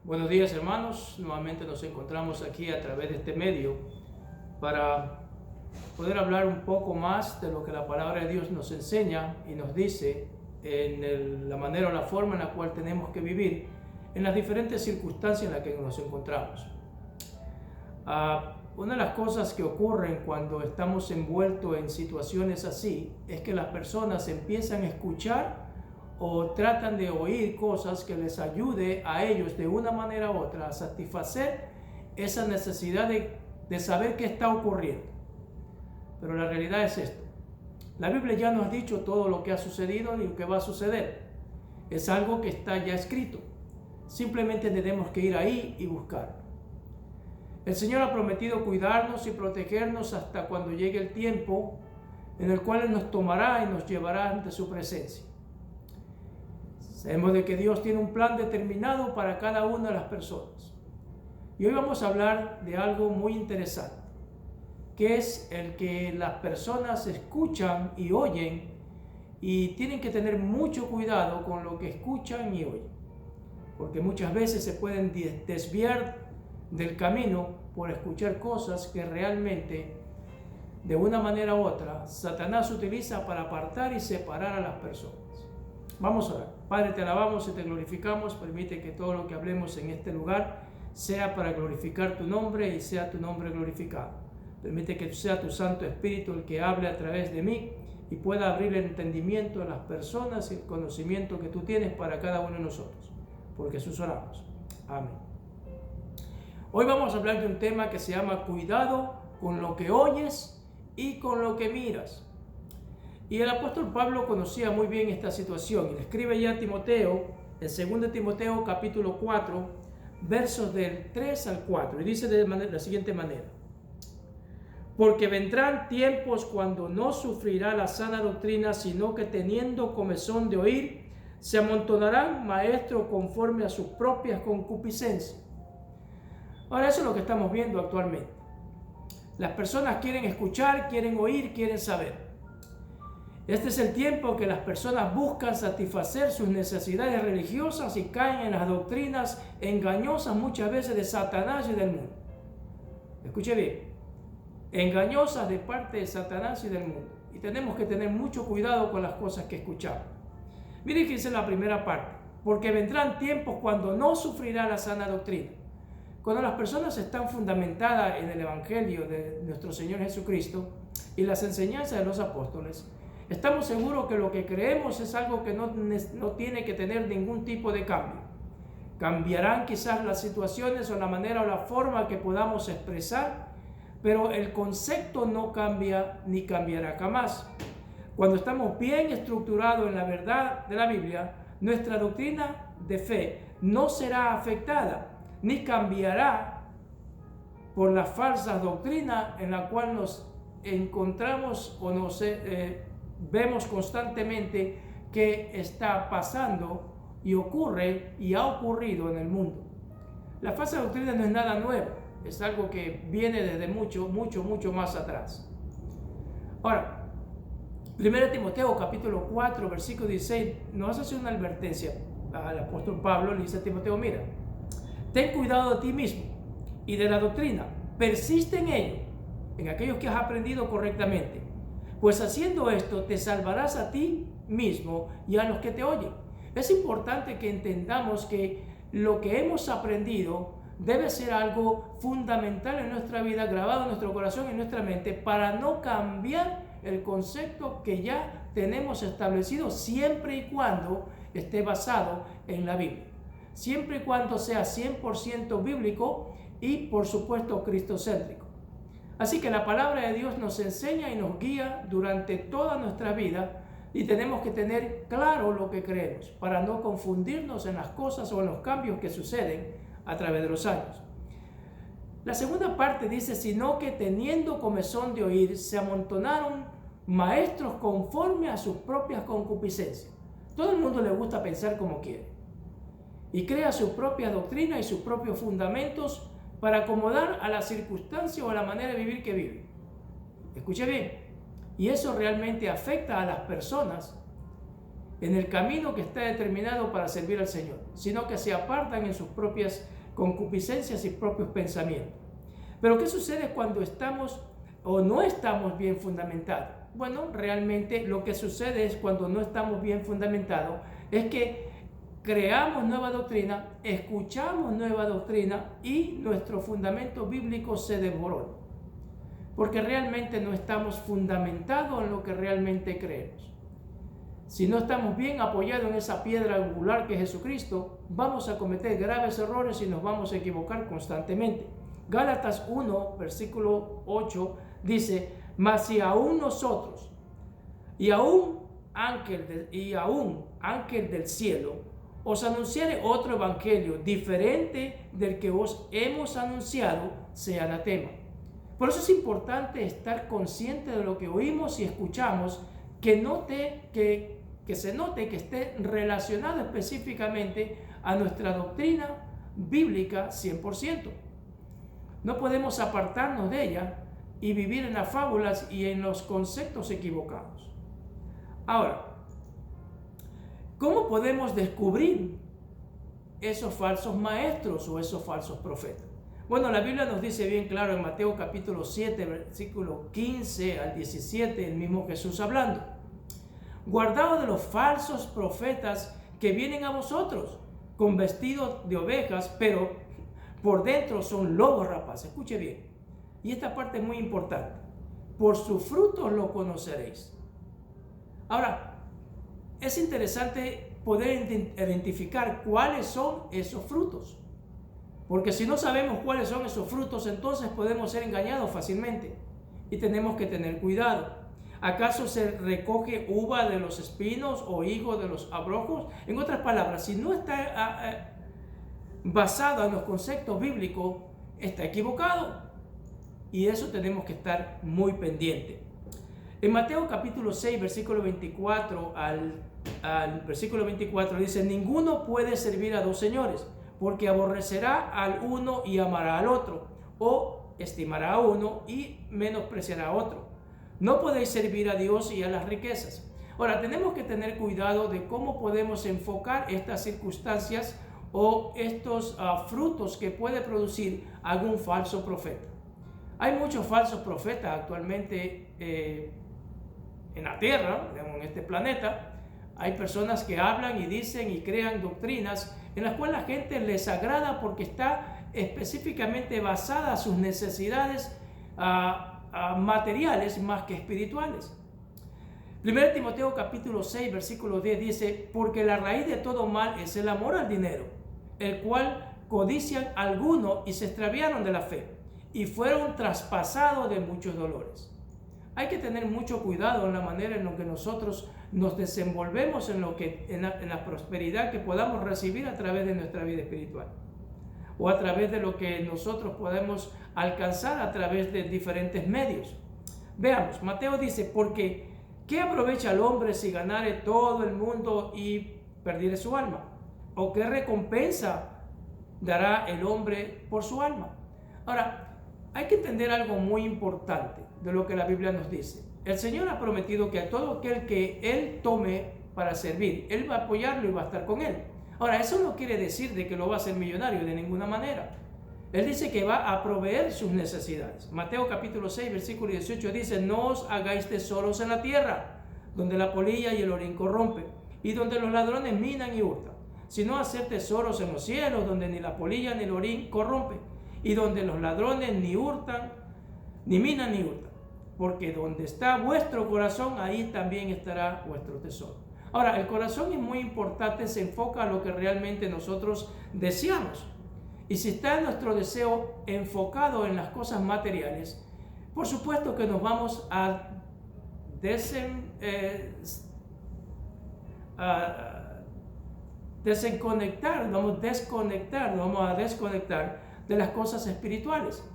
Buenos días, hermanos. Nuevamente nos encontramos aquí a través de este medio para poder hablar un poco más de lo que la palabra de Dios nos enseña y nos dice en la manera o la forma en la cual tenemos que vivir en las diferentes circunstancias en las que nos encontramos. Una de las cosas que ocurren cuando estamos envueltos en situaciones así es que las personas empiezan a escuchar o tratan de oír cosas que les ayude a ellos de una manera u otra a satisfacer esa necesidad de saber qué está ocurriendo. Pero la realidad es esto: la Biblia ya nos ha dicho todo lo que ha sucedido y lo que va a suceder. Es algo que está ya escrito. Simplemente tenemos que ir ahí y buscarlo. El Señor ha prometido cuidarnos y protegernos hasta cuando llegue el tiempo en el cual Él nos tomará y nos llevará ante su presencia. Sabemos de que Dios tiene un plan determinado para cada una de las personas. Y hoy vamos a hablar de algo muy interesante, que es el que las personas escuchan y oyen, y tienen que tener mucho cuidado con lo que escuchan y oyen, porque muchas veces se pueden desviar del camino por escuchar cosas que realmente, de una manera u otra, Satanás utiliza para apartar y separar a las personas. Vamos a orar. Padre, te alabamos y te glorificamos. Permite que todo lo que hablemos en este lugar sea para glorificar tu nombre y sea tu nombre glorificado. Permite que sea tu Santo Espíritu el que hable a través de mí y pueda abrir el entendimiento de las personas y el conocimiento que tú tienes para cada uno de nosotros. Por Jesús oramos. Amén. Hoy vamos a hablar de un tema que se llama cuidado con lo que oyes y con lo que miras. Y el apóstol Pablo conocía muy bien esta situación y le escribe ya a Timoteo, en 2 Timoteo capítulo 4, versos del 3 al 4, y dice de la siguiente manera: porque vendrán tiempos cuando no sufrirá la sana doctrina, sino que teniendo comezón de oír, se amontonarán maestros conforme a sus propias concupiscencias. Ahora, eso es lo que estamos viendo actualmente. Las personas quieren escuchar, quieren oír, quieren saber. Este es el tiempo que las personas buscan satisfacer sus necesidades religiosas y caen en las doctrinas engañosas muchas veces de Satanás y del mundo. Escuche bien, engañosas de parte de Satanás y del mundo. Y tenemos que tener mucho cuidado con las cosas que escuchamos. Miren que dice la primera parte: porque vendrán tiempos cuando no sufrirá la sana doctrina. Cuando las personas están fundamentadas en el Evangelio de nuestro Señor Jesucristo y las enseñanzas de los apóstoles, estamos seguros que lo que creemos es algo que no tiene que tener ningún tipo de cambio. Cambiarán quizás las situaciones o la manera o la forma que podamos expresar, pero el concepto no cambia ni cambiará jamás. Cuando estamos bien estructurados en la verdad de la Biblia, nuestra doctrina de fe no será afectada ni cambiará por las falsas doctrinas en la cual nos encontramos o nos vemos constantemente que está pasando y ocurre y ha ocurrido en el mundo. La falsa doctrina no es nada nuevo, es algo que viene desde mucho más atrás. Ahora, 1 Timoteo capítulo 4 versículo 16 nos hace una advertencia al apóstol Pablo. Le dice a Timoteo: mira, ten cuidado de ti mismo y de la doctrina, persiste en ello, en aquellos que has aprendido correctamente, pues haciendo esto te salvarás a ti mismo y a los que te oyen. Es importante que entendamos que lo que hemos aprendido debe ser algo fundamental en nuestra vida, grabado en nuestro corazón y en nuestra mente, para no cambiar el concepto que ya tenemos establecido, siempre y cuando esté basado en la Biblia, siempre y cuando sea 100% bíblico y, por supuesto, cristocéntrico. Así que la palabra de Dios nos enseña y nos guía durante toda nuestra vida, y tenemos que tener claro lo que creemos para no confundirnos en las cosas o en los cambios que suceden a través de los años. La segunda parte dice: sino que teniendo comezón de oír, se amontonaron maestros conforme a sus propias concupiscencias. Todo el mundo le gusta pensar como quiere y crea su propia doctrina y sus propios fundamentos para acomodar a la circunstancia o a la manera de vivir que vive. Escuche bien, y eso realmente afecta a las personas en el camino que está determinado para servir al Señor, sino que se apartan en sus propias concupiscencias y propios pensamientos. Pero ¿qué sucede cuando estamos o no estamos bien fundamentados? Bueno, realmente lo que sucede es cuando no estamos bien fundamentados, es que creamos nueva doctrina, escuchamos nueva doctrina y nuestro fundamento bíblico se desborona, porque realmente no estamos fundamentados en lo que realmente creemos. Si no estamos bien apoyados en esa piedra angular que es Jesucristo, vamos a cometer graves errores y nos vamos a equivocar constantemente. Gálatas 1, versículo 8 dice: mas si aún nosotros y aún ángel del cielo os anunciare otro evangelio diferente del que os hemos anunciado, sea anatema. Por eso es importante estar consciente de lo que oímos y escuchamos, que se note que esté relacionado específicamente a nuestra doctrina bíblica 100%. No podemos apartarnos de ella y vivir en las fábulas y en los conceptos equivocados. Ahora, ¿cómo podemos descubrir esos falsos maestros o esos falsos profetas? Bueno, la Biblia nos dice bien claro en Mateo capítulo 7, versículo 15 al 17, el mismo Jesús hablando: guardaos de los falsos profetas que vienen a vosotros con vestidos de ovejas, pero por dentro son lobos rapaces. Escuche bien, y esta parte es muy importante: por sus frutos lo conoceréis. Ahora, es interesante poder identificar cuáles son esos frutos, porque si no sabemos cuáles son esos frutos, entonces podemos ser engañados fácilmente y tenemos que tener cuidado. ¿Acaso se recoge uva de los espinos o higo de los abrojos? En otras palabras, si no está basado en los conceptos bíblicos, está equivocado, y eso tenemos que estar muy pendientes. En Mateo capítulo 6, versículo 24 al versículo 24 dice: ninguno puede servir a dos señores, porque aborrecerá al uno y amará al otro, o estimará a uno y menospreciará a otro. No podéis servir a Dios y a las riquezas. Ahora, tenemos que tener cuidado de cómo podemos enfocar estas circunstancias o estos frutos que puede producir algún falso profeta. Hay muchos falsos profetas actualmente en la tierra, en este planeta. Hay personas que hablan y dicen y crean doctrinas en las cuales la gente les agrada porque está específicamente basada a sus necesidades materiales más que espirituales. 1 Timoteo capítulo 6 versículo 10 dice: porque la raíz de todo mal es el amor al dinero, el cual codician algunos y se extraviaron de la fe y fueron traspasados de muchos dolores. Hay que tener mucho cuidado en la manera en la que nosotros nos desenvolvemos en la prosperidad que podamos recibir a través de nuestra vida espiritual, o a través de lo que nosotros podemos alcanzar a través de diferentes medios. Veamos, Mateo dice: porque ¿qué aprovecha el hombre si ganare todo el mundo y perdiere su alma? ¿O qué recompensa dará el hombre por su alma? Ahora, hay que entender algo muy importante de lo que la Biblia nos dice. El Señor ha prometido que a todo aquel que Él tome para servir, Él va a apoyarlo y va a estar con Él. Ahora, eso no quiere decir de que lo va a hacer millonario de ninguna manera. Él dice que va a proveer sus necesidades. Mateo capítulo 6, versículo 18 dice: no os hagáis tesoros en la tierra, donde la polilla y el orín corrompen, y donde los ladrones minan y hurtan, sino hacer tesoros en los cielos, donde ni la polilla ni el orín corrompen, y donde los ladrones ni hurtan, ni minan ni hurtan. Porque donde está vuestro corazón, ahí también estará vuestro tesoro. Ahora, el corazón es muy importante, se enfoca a lo que realmente nosotros deseamos. Y si está nuestro deseo enfocado en las cosas materiales, por supuesto que nos vamos a desconectar de las cosas espirituales.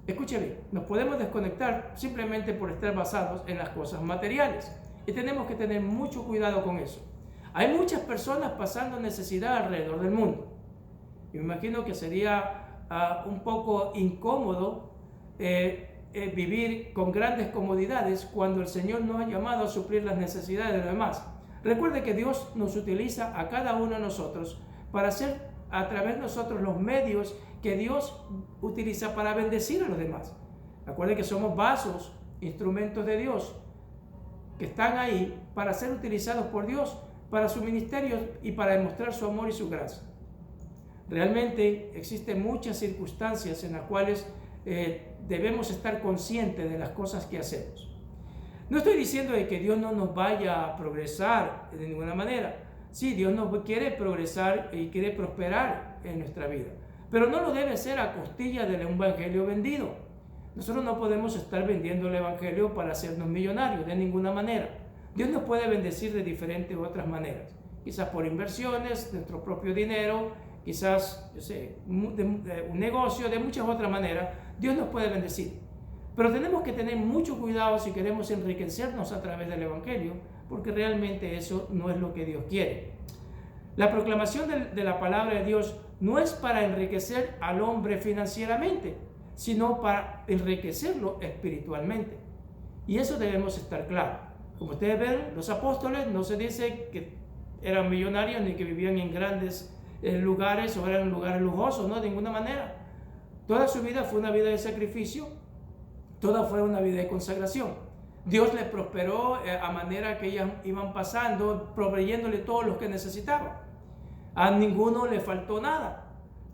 Escuche bien, nos podemos desconectar simplemente por estar basados en las cosas materiales, y tenemos que tener mucho cuidado con eso. Hay muchas personas pasando necesidad alrededor del mundo. Yo me imagino que sería un poco incómodo vivir con grandes comodidades cuando el Señor nos ha llamado a suplir las necesidades de los demás. Recuerde que Dios nos utiliza a cada uno de nosotros para hacer a través de nosotros los medios que Dios utiliza para bendecir a los demás. Recuerde que somos vasos, instrumentos de Dios, que están ahí para ser utilizados por Dios para su ministerio y para demostrar su amor y su gracia. Realmente existen muchas circunstancias en las cuales debemos estar conscientes de las cosas que hacemos. No estoy diciendo de que Dios no nos vaya a progresar de ninguna manera. Sí, Dios nos quiere progresar y quiere prosperar en nuestra vida, pero no lo debe ser a costilla del evangelio vendido. Nosotros no podemos estar vendiendo el evangelio para hacernos millonarios de ninguna manera. Dios nos puede bendecir de diferentes otras maneras, quizás por inversiones, nuestro propio dinero, quizás, un negocio, de muchas otras maneras. Dios nos puede bendecir. Pero tenemos que tener mucho cuidado si queremos enriquecernos a través del evangelio, porque realmente eso no es lo que Dios quiere. La proclamación de la palabra de Dios no es para enriquecer al hombre financieramente, sino para enriquecerlo espiritualmente. Y eso debemos estar claros. Como ustedes ven, los apóstoles no se dice que eran millonarios ni que vivían en grandes lugares o eran lugares lujosos, no, de ninguna manera. Toda su vida fue una vida de sacrificio, toda fue una vida de consagración. Dios les prosperó a manera que ellas iban pasando, proveyéndole todo lo que necesitaban. A ninguno le faltó nada.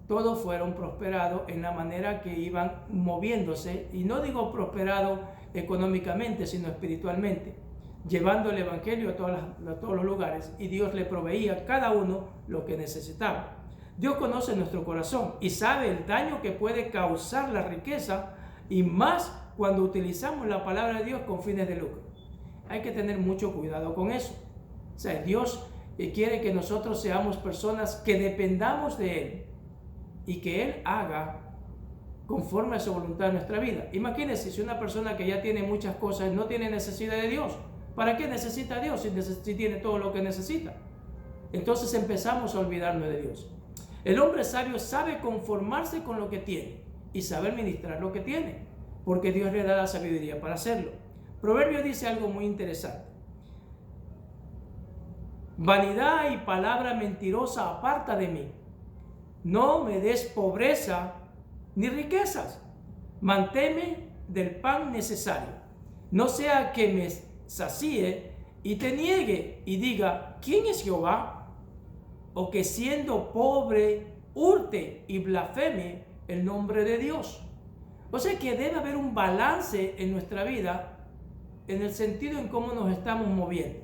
Todos fueron prosperados en la manera que iban moviéndose, y no digo prosperado económicamente, sino espiritualmente, llevando el evangelio a todos los lugares, y Dios le proveía a cada uno lo que necesitaba. Dios conoce nuestro corazón y sabe el daño que puede causar la riqueza, y más cuando utilizamos la palabra de Dios con fines de lucro. Hay que tener mucho cuidado con eso. O sea, Dios quiere que nosotros seamos personas que dependamos de Él y que Él haga conforme a su voluntad en nuestra vida. Imagínense si una persona que ya tiene muchas cosas no tiene necesidad de Dios. ¿Para qué necesita a Dios si tiene todo lo que necesita? Entonces empezamos a olvidarnos de Dios. El hombre sabio sabe conformarse con lo que tiene y saber ministrar lo que tiene, porque Dios le da la sabiduría para hacerlo. Proverbio dice algo muy interesante. Vanidad y palabra mentirosa aparta de mí. No me des pobreza ni riquezas. Manténme del pan necesario. No sea que me sacíe y te niegue y diga, ¿quién es Jehová? O que siendo pobre hurte y blasfeme el nombre de Dios. O sea que debe haber un balance en nuestra vida en el sentido en cómo nos estamos moviendo.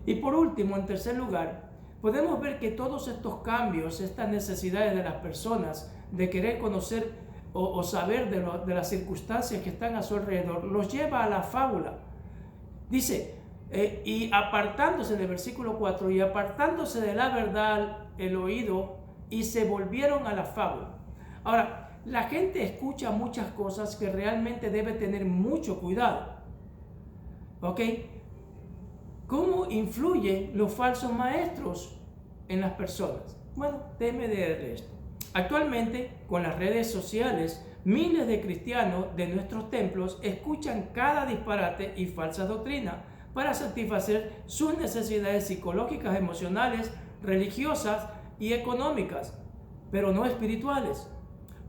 Y por último, en tercer lugar, podemos ver que todos estos cambios, estas necesidades de las personas de querer conocer o saber de las circunstancias que están a su alrededor, los lleva a la fábula. Dice, y apartándose del versículo 4, y apartándose de la verdad el oído, y se volvieron a la fábula. Ahora, la gente escucha muchas cosas que realmente debe tener mucho cuidado. ¿Ok? ¿Cómo influyen los falsos maestros en las personas? Bueno, déjeme leerle esto. Actualmente, con las redes sociales, miles de cristianos de nuestros templos escuchan cada disparate y falsa doctrina para satisfacer sus necesidades psicológicas, emocionales, religiosas y económicas, pero no espirituales.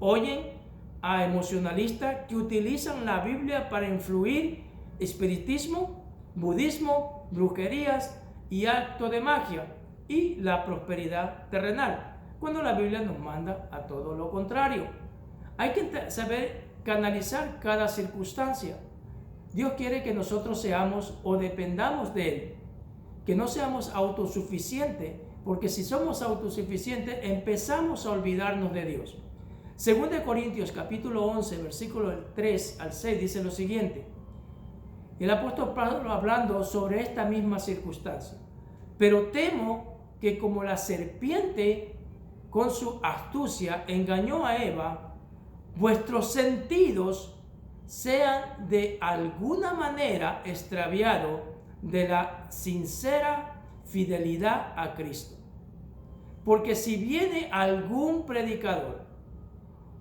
Oyen a emocionalistas que utilizan la Biblia para influir espiritismo, budismo, brujerías y actos de magia y la prosperidad terrenal, cuando la Biblia nos manda a todo lo contrario. Hay que saber canalizar cada circunstancia. Dios quiere que nosotros seamos o dependamos de Él, que no seamos autosuficientes, porque si somos autosuficientes empezamos a olvidarnos de Dios. 2 Corintios capítulo 11, versículo 3 al 6 dice lo siguiente. El apóstol Pablo hablando sobre esta misma circunstancia. Pero temo que como la serpiente con su astucia engañó a Eva, vuestros sentidos sean de alguna manera extraviados de la sincera fidelidad a Cristo. Porque si viene algún predicador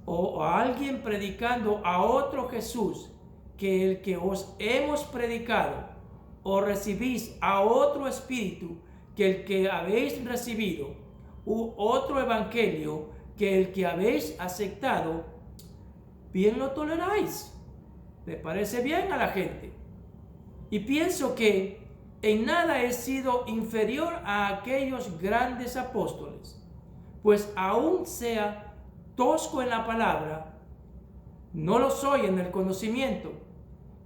o alguien predicando a otro Jesús que el que os hemos predicado, o recibís a otro espíritu que el que habéis recibido, u otro evangelio que el que habéis aceptado, bien lo toleráis. ¿Le parece bien a la gente? Y pienso que en nada he sido inferior a aquellos grandes apóstoles, pues aún sea tosco en la palabra, no lo soy en el conocimiento,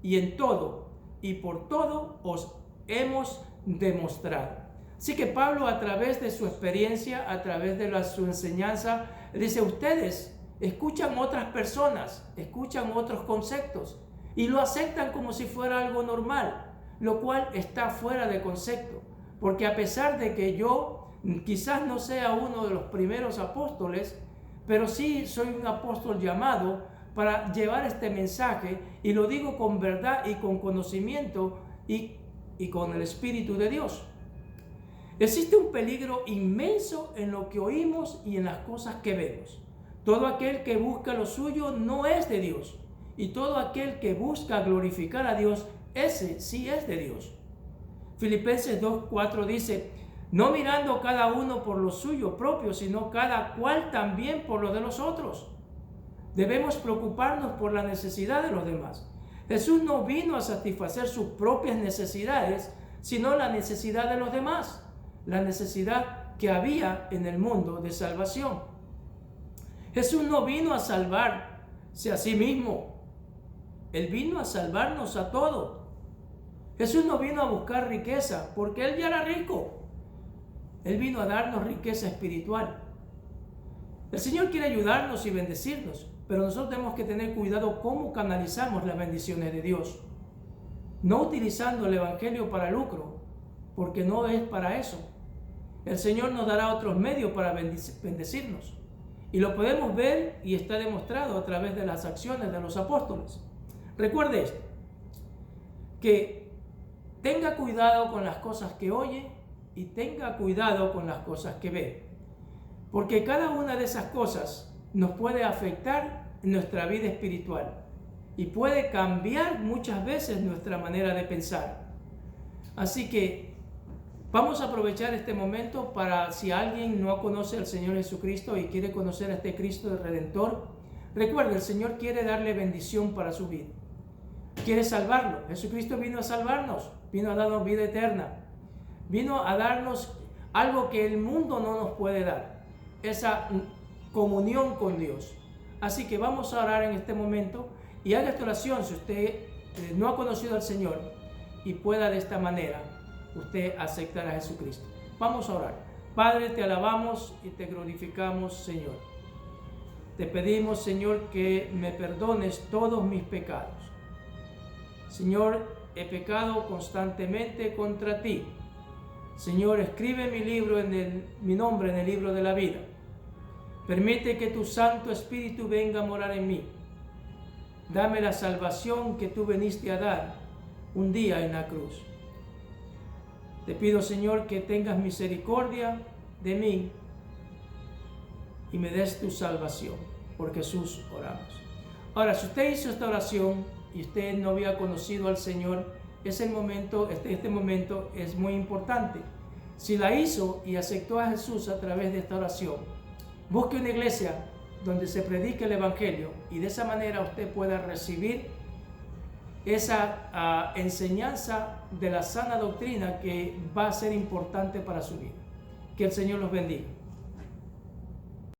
y en todo y por todo os hemos demostrado. Así que Pablo, a través de su experiencia, a través de su enseñanza, dice: ustedes escuchan otras personas, escuchan otros conceptos y lo aceptan como si fuera algo normal, lo cual está fuera de concepto, porque a pesar de que yo quizás no sea uno de los primeros apóstoles, pero sí soy un apóstol llamado para llevar este mensaje, y lo digo con verdad y con conocimiento y con el Espíritu de Dios. Existe un peligro inmenso en lo que oímos y en las cosas que vemos. Todo aquel que busca lo suyo no es de Dios, y todo aquel que busca glorificar a Dios, ese sí es de Dios. Filipenses 2:4 dice: no mirando cada uno por lo suyo propio, sino cada cual también por lo de los otros. Debemos preocuparnos por la necesidad de los demás. Jesús no vino a satisfacer sus propias necesidades, sino la necesidad de los demás, la necesidad que había en el mundo de salvación. Jesús no vino a salvarse a sí mismo, Él vino a salvarnos a todos. Jesús no vino a buscar riqueza, porque Él ya era rico. Él vino a darnos riqueza espiritual. El Señor quiere ayudarnos y bendecirnos, pero nosotros tenemos que tener cuidado cómo canalizamos las bendiciones de Dios. No utilizando el Evangelio para lucro, porque no es para eso. El Señor nos dará otros medios para bendecirnos. Y lo podemos ver y está demostrado a través de las acciones de los apóstoles. Recuerde esto, que tenga cuidado con las cosas que oye y tenga cuidado con las cosas que ve. Porque cada una de esas cosas nos puede afectar en nuestra vida espiritual y puede cambiar muchas veces nuestra manera de pensar. Así que vamos a aprovechar este momento para, si alguien no conoce al Señor Jesucristo y quiere conocer a este Cristo el Redentor, recuerde, el Señor quiere darle bendición para su vida. Quiere salvarlo. Jesucristo vino a salvarnos, vino a darnos vida eterna, vino a darnos algo que el mundo no nos puede dar, esa comunión con Dios. Así que vamos a orar en este momento y haga esta oración si usted no ha conocido al Señor, y pueda de esta manera usted aceptar a Jesucristo. Vamos a orar. Padre, te alabamos y te glorificamos, Señor. Te pedimos, Señor, que me perdones todos mis pecados. Señor, he pecado constantemente contra ti. Señor, escribe mi nombre en el libro de la vida. Permite que tu Santo Espíritu venga a morar en mí. Dame la salvación que tú viniste a dar un día en la cruz. Te pido, Señor, que tengas misericordia de mí y me des tu salvación. Por Jesús oramos. Ahora, si usted hizo esta oración y usted no había conocido al Señor, este momento es muy importante. Si la hizo y aceptó a Jesús a través de esta oración, busque una iglesia donde se predique el Evangelio y de esa manera usted pueda recibir esa enseñanza de la sana doctrina que va a ser importante para su vida. Que el Señor los bendiga.